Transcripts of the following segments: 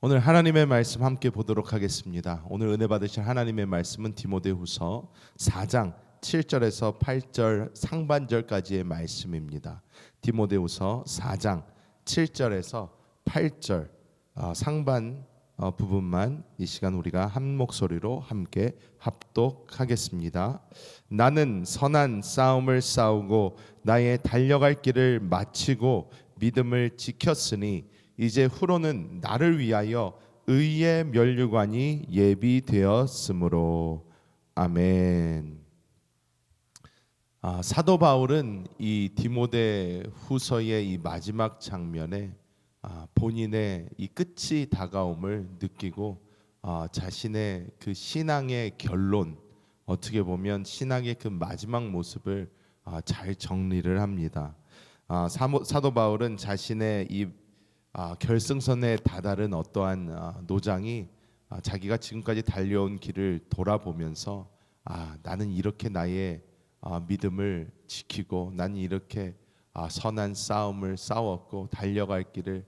오늘 하나님의 말씀 함께 보도록 하겠습니다. 오늘 은혜 받으실 하나님의 말씀은 디모데후서 4장 7절에서 8절 상반절까지의 말씀입니다. 디모데후서 4장 7절에서 8절 상반 부분만 이 시간 우리가 한 목소리로 함께 합독하겠습니다. 나는 선한 싸움을 싸우고 나의 달려갈 길을 마치고 믿음을 지켰으니 이제 후로는 나를 위하여 의의 면류관이 예비되었으므로. 아멘. 사도 바울은 이 디모데 후서의 이 마지막 장면에 본인의 이 끝이 다가옴을 느끼고 자신의 그 신앙의 결론, 어떻게 보면 신앙의 그 마지막 모습을 잘 정리를 합니다. 사도 바울은 자신의 이 결승선에 다다른 어떠한 노장이 자기가 지금까지 달려온 길을 돌아보면서 나는 이렇게 나의 믿음을 지키고 나는 이렇게 선한 싸움을 싸웠고 달려갈 길을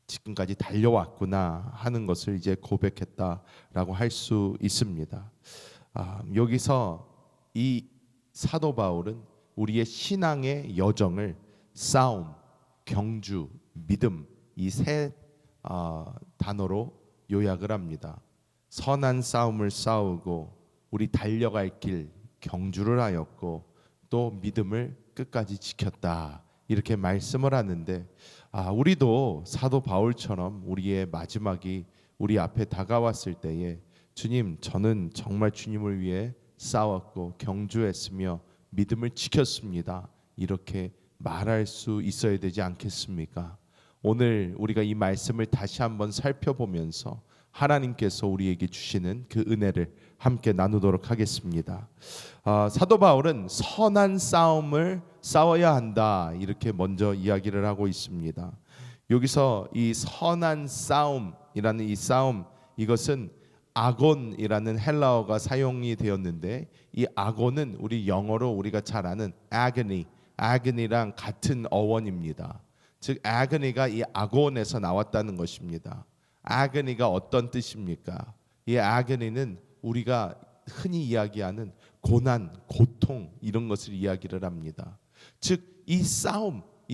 지금까지 달려왔구나 하는 것을 이제 고백했다라고 할 수 있습니다. 여기서 이 사도 바울은 우리의 신앙의 여정을 싸움, 경주, 믿음 이 세 단어로 요약을 합니다. 선한 싸움을 싸우고 우리 달려갈 길 경주를 하였고 또 믿음을 끝까지 지켰다 이렇게 말씀을 하는데 우리도 사도 바울처럼 우리의 마지막이 우리 앞에 다가왔을 때에 주님 저는 정말 주님을 위해 싸웠고 경주했으며 믿음을 지켰습니다 이렇게 말할 수 있어야 되지 않겠습니까? 오늘 우리가 이 말씀을 다시 한번 살펴보면서 하나님께서 우리에게 주시는 그 은혜를 함께 나누도록 하겠습니다. 사도 바울은 선한 싸움을 싸워야 한다 이렇게 먼저 이야기를 하고 있습니다. 여기서 이 선한 싸움이라는 이 싸움 이것은 아곤이라는 헬라어가 사용이 되었는데 이 아곤은 우리 영어로 우리가 잘 아는 agony랑 같은 어원입니다. 즉 agony가 이 아곤에서 나왔다는 것입니다. agony가 어떤 뜻입니까? 이 agony는 우리가 흔히 이야기하는 고난, 고통 이런 것을 이야기를 합니다. 즉 이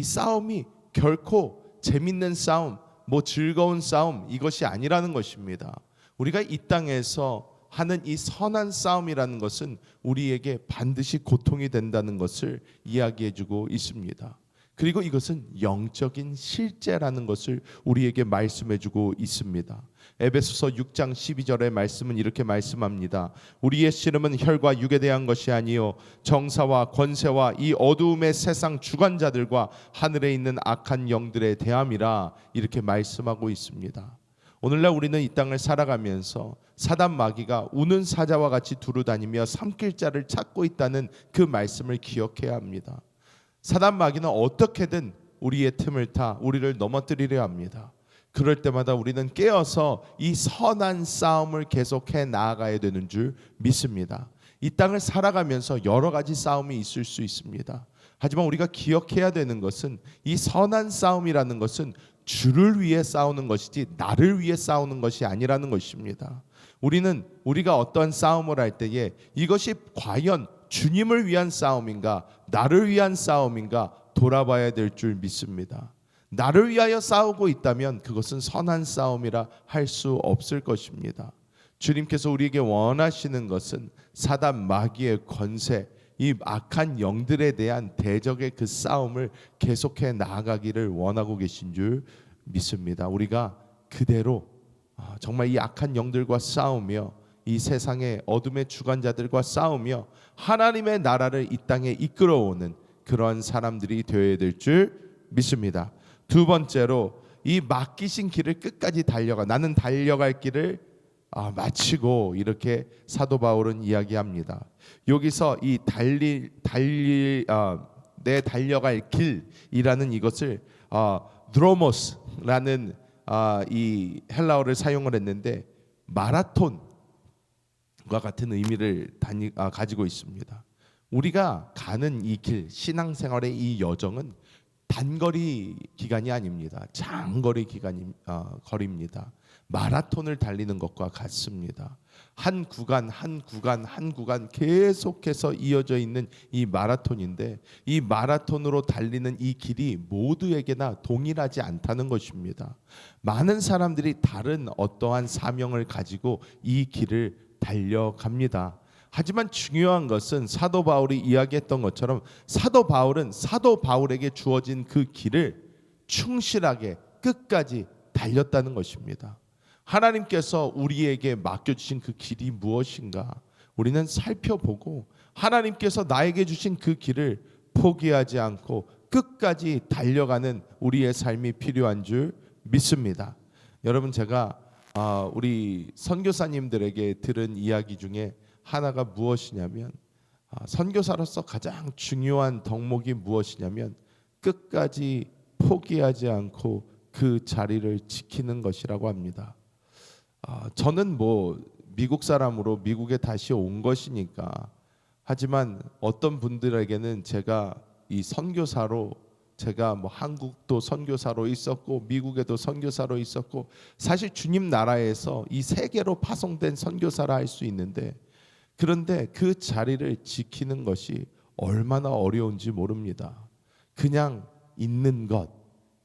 싸움이 결코 재밌는 싸움, 뭐 즐거운 싸움 이것이 아니라는 것입니다. 우리가 이 땅에서 하는 이 선한 싸움이라는 것은 우리에게 반드시 고통이 된다는 것을 이야기해주고 있습니다. 그리고 이것은 영적인 실제라는 것을 우리에게 말씀해주고 있습니다. 에베소서 6장 12절의 말씀은 이렇게 말씀합니다. 우리의 씨름은 혈과 육에 대한 것이 아니요 정사와 권세와 이 어두움의 세상 주관자들과 하늘에 있는 악한 영들에 대함이라 이렇게 말씀하고 있습니다. 오늘날 우리는 이 땅을 살아가면서 사단 마귀가 우는 사자와 같이 두루다니며 삼킬 자를 찾고 있다는 그 말씀을 기억해야 합니다. 사단 마귀는 어떻게든 우리의 틈을 타 우리를 넘어뜨리려 합니다. 그럴 때마다 우리는 깨어서 이 선한 싸움을 계속해 나아가야 되는 줄 믿습니다. 이 땅을 살아가면서 여러 가지 싸움이 있을 수 있습니다. 하지만 우리가 기억해야 되는 것은 이 선한 싸움이라는 것은 주를 위해 싸우는 것이지 나를 위해 싸우는 것이 아니라는 것입니다. 우리가 어떠한 싸움을 할 때에 이것이 과연 주님을 위한 싸움인가 나를 위한 싸움인가 돌아봐야 될 줄 믿습니다. 나를 위하여 싸우고 있다면 그것은 선한 싸움이라 할 수 없을 것입니다. 주님께서 우리에게 원하시는 것은 사단 마귀의 권세 이 악한 영들에 대한 대적의 그 싸움을 계속해 나아가기를 원하고 계신 줄 믿습니다. 우리가 그대로 정말 이 악한 영들과 싸우며 이 세상의 어둠의 주관자들과 싸우며 하나님의 나라를 이 땅에 이끌어오는 그러한 사람들이 되어야 될 줄 믿습니다. 두 번째로 이 맡기신 길을 끝까지 나는 달려갈 길을 마치고 이렇게 사도 바울은 이야기합니다. 여기서 이 내 달려갈 길이라는 이것을 드로모스라는 이 헬라어를 사용을 했는데 마라톤과 같은 의미를 가지고 있습니다. 우리가 가는 이 길, 신앙생활의 이 여정은 단거리 기간이 아닙니다. 장거리 거리입니다. 마라톤을 달리는 것과 같습니다. 한 구간 한 구간 한 구간 계속해서 이어져 있는 이 마라톤인데, 이 마라톤으로 달리는 이 길이 모두에게나 동일하지 않다는 것입니다. 많은 사람들이 다른 어떠한 사명을 가지고 이 길을 달려갑니다. 하지만 중요한 것은 사도 바울이 이야기했던 것처럼 사도 바울은 사도 바울에게 주어진 그 길을 충실하게 끝까지 달렸다는 것입니다. 하나님께서 우리에게 맡겨주신 그 길이 무엇인가 우리는 살펴보고, 하나님께서 나에게 주신 그 길을 포기하지 않고 끝까지 달려가는 우리의 삶이 필요한 줄 믿습니다. 여러분, 제가 우리 선교사님들에게 들은 이야기 중에 하나가 무엇이냐면, 선교사로서 가장 중요한 덕목이 무엇이냐면 끝까지 포기하지 않고 그 자리를 지키는 것이라고 합니다. 저는 미국 사람으로 미국에 다시 온 것이니까, 하지만 어떤 분들에게는 제가 이 선교사로, 제가 한국도 선교사로 있었고 미국에도 선교사로 있었고, 사실 주님 나라에서 이 세계로 파송된 선교사라 할 수 있는데, 그런데 그 자리를 지키는 것이 얼마나 어려운지 모릅니다. 그냥 있는 것,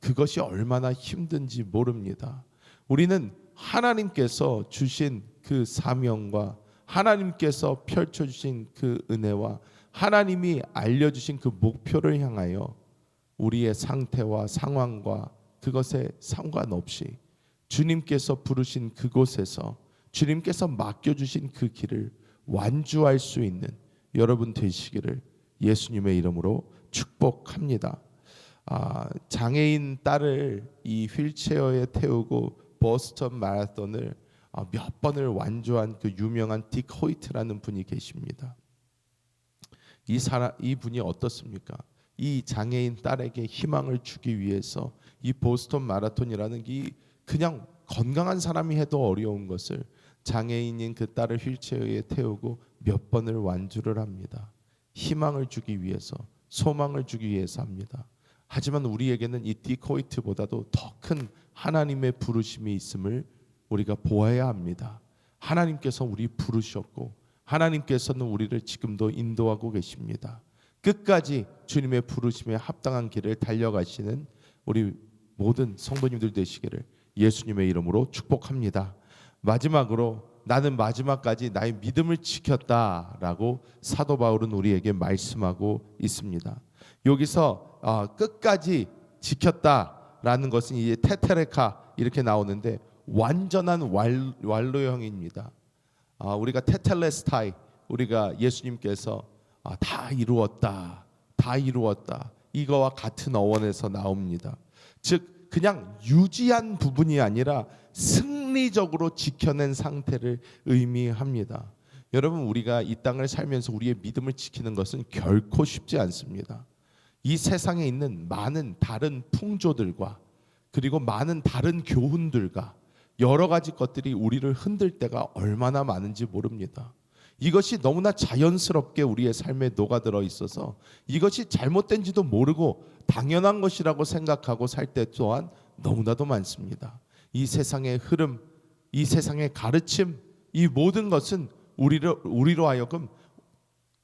그것이 얼마나 힘든지 모릅니다. 우리는 하나님께서 주신 그 사명과 하나님께서 펼쳐주신 그 은혜와 하나님이 알려주신 그 목표를 향하여 우리의 상태와 상황과 그것에 상관없이 주님께서 부르신 그곳에서 주님께서 맡겨주신 그 길을 완주할 수 있는 여러분 되시기를 예수님의 이름으로 축복합니다. 장애인 딸을 이 휠체어에 태우고 보스턴 마라톤을 몇 번을 완주한 그 유명한 딕 호이트라는 분이 계십니다. 이 분이 어떻습니까? 이 장애인 딸에게 희망을 주기 위해서 이 보스턴 마라톤이라는 이 그냥 건강한 사람이 해도 어려운 것을 장애인인 그 딸을 휠체어에 태우고 몇 번을 완주를 합니다. 희망을 주기 위해서, 소망을 주기 위해서 합니다. 하지만 우리에게는 이 디코이트보다도 더 큰 하나님의 부르심이 있음을 우리가 보아야 합니다. 하나님께서 우리 부르셨고 하나님께서는 우리를 지금도 인도하고 계십니다. 끝까지 주님의 부르심에 합당한 길을 달려가시는 우리 모든 성도님들 되시기를 예수님의 이름으로 축복합니다. 마지막으로 나는 마지막까지 나의 믿음을 지켰다라고 사도 바울은 우리에게 말씀하고 있습니다. 여기서 끝까지 지켰다라는 것은 이제 테테레카 이렇게 나오는데 완전한 완료형입니다. 우리가 테텔레스타이, 우리가 예수님께서 다 이루었다, 다 이루었다, 이거와 같은 어원에서 나옵니다. 즉 그냥 유지한 부분이 아니라 승리적으로 지켜낸 상태를 의미합니다. 여러분, 우리가 이 땅을 살면서 우리의 믿음을 지키는 것은 결코 쉽지 않습니다. 이 세상에 있는 많은 다른 풍조들과 그리고 많은 다른 교훈들과 여러 가지 것들이 우리를 흔들 때가 얼마나 많은지 모릅니다. 이것이 너무나 자연스럽게 우리의 삶에 녹아들어 있어서 이것이 잘못된지도 모르고 당연한 것이라고 생각하고 살 때 또한 너무나도 많습니다. 이 세상의 흐름, 이 세상의 가르침, 이 모든 것은 우리로 하여금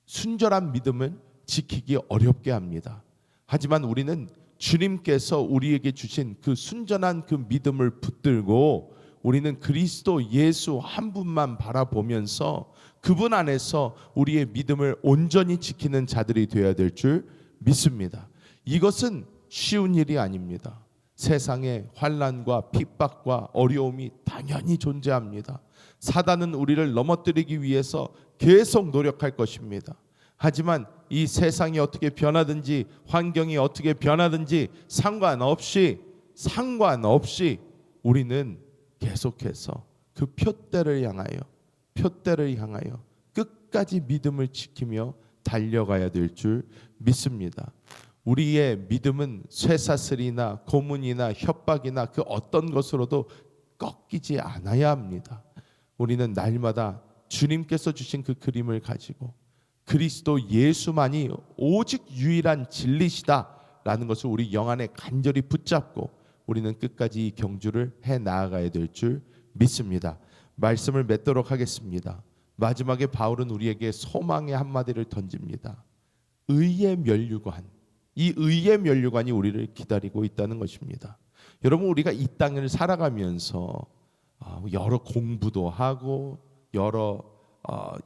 순결한 믿음을 지키기 어렵게 합니다. 하지만 우리는 주님께서 우리에게 주신 그 순전한 그 믿음을 붙들고 우리는 그리스도 예수 한 분만 바라보면서 그분 안에서 우리의 믿음을 온전히 지키는 자들이 되어야 될 줄 믿습니다. 이것은 쉬운 일이 아닙니다. 세상에 환난과 핍박과 어려움이 당연히 존재합니다. 사단은 우리를 넘어뜨리기 위해서 계속 노력할 것입니다. 하지만 이 세상이 어떻게 변하든지 환경이 어떻게 변하든지 상관없이 우리는 계속해서 그 표대를 향하여 끝까지 믿음을 지키며 달려가야 될 줄 믿습니다. 우리의 믿음은 쇠사슬이나 고문이나 협박이나 그 어떤 것으로도 꺾이지 않아야 합니다. 우리는 날마다 주님께서 주신 그 그림을 가지고 그리스도 예수만이 오직 유일한 진리시다 있다라는 것을 우리 영 안에 간절히 붙잡고 우리는 끝까지 이 경주를 해 나아가야 될 줄 믿습니다. 말씀을 맺도록 하겠습니다. 마지막에 바울은 우리에게 소망의 한마디를 던집니다. 의의 면류관, 이 의의 면류관이 우리를 기다리고 있다는 것입니다. 여러분, 우리가 이 땅을 살아가면서 여러 공부도 하고 여러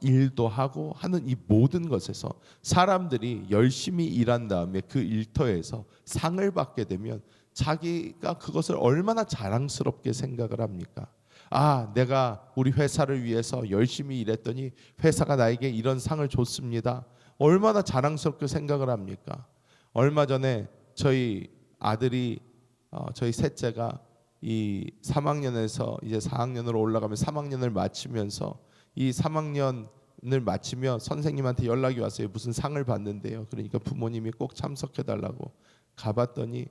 일도 하고 하는 이 모든 것에서 사람들이 열심히 일한 다음에 그 일터에서 상을 받게 되면 자기가 그것을 얼마나 자랑스럽게 생각을 합니까? 내가 우리 회사를 위해서 열심히 일했더니 회사가 나에게 이런 상을 줬습니다. 얼마나 자랑스럽게 생각을 합니까? 얼마 전에 저희 아들이 저희 셋째가 이 3학년에서 이제 4학년으로 올라가면 3학년을 마치면서 이 3학년을 마치며 선생님한테 연락이 왔어요. 무슨 상을 받는데요. 그러니까 부모님이 꼭 참석해 달라고 가봤더니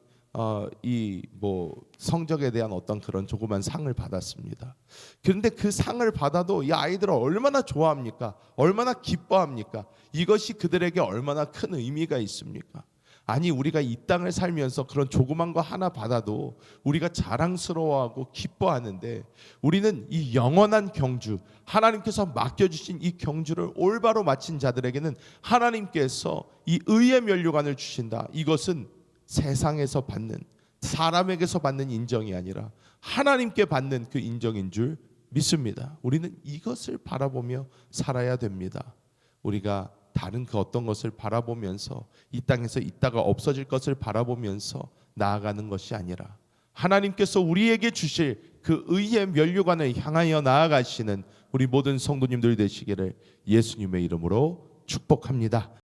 이 뭐 성적에 대한 어떤 그런 조그만 상을 받았습니다. 그런데 그 상을 받아도 이 아이들은 얼마나 좋아합니까? 얼마나 기뻐합니까? 이것이 그들에게 얼마나 큰 의미가 있습니까? 아니, 우리가 이 땅을 살면서 그런 조그만 거 하나 받아도 우리가 자랑스러워하고 기뻐하는데, 우리는 이 영원한 경주, 하나님께서 맡겨주신 이 경주를 올바로 마친 자들에게는 하나님께서 이 의의 면류관을 주신다. 이것은 세상에서 받는, 사람에게서 받는 인정이 아니라 하나님께 받는 그 인정인 줄 믿습니다. 우리는 이것을 바라보며 살아야 됩니다. 우리가 다른 그 어떤 것을 바라보면서 이 땅에서 있다가 없어질 것을 바라보면서 나아가는 것이 아니라 하나님께서 우리에게 주실 그 의의 면류관을 향하여 나아가시는 우리 모든 성도님들 되시기를 예수님의 이름으로 축복합니다.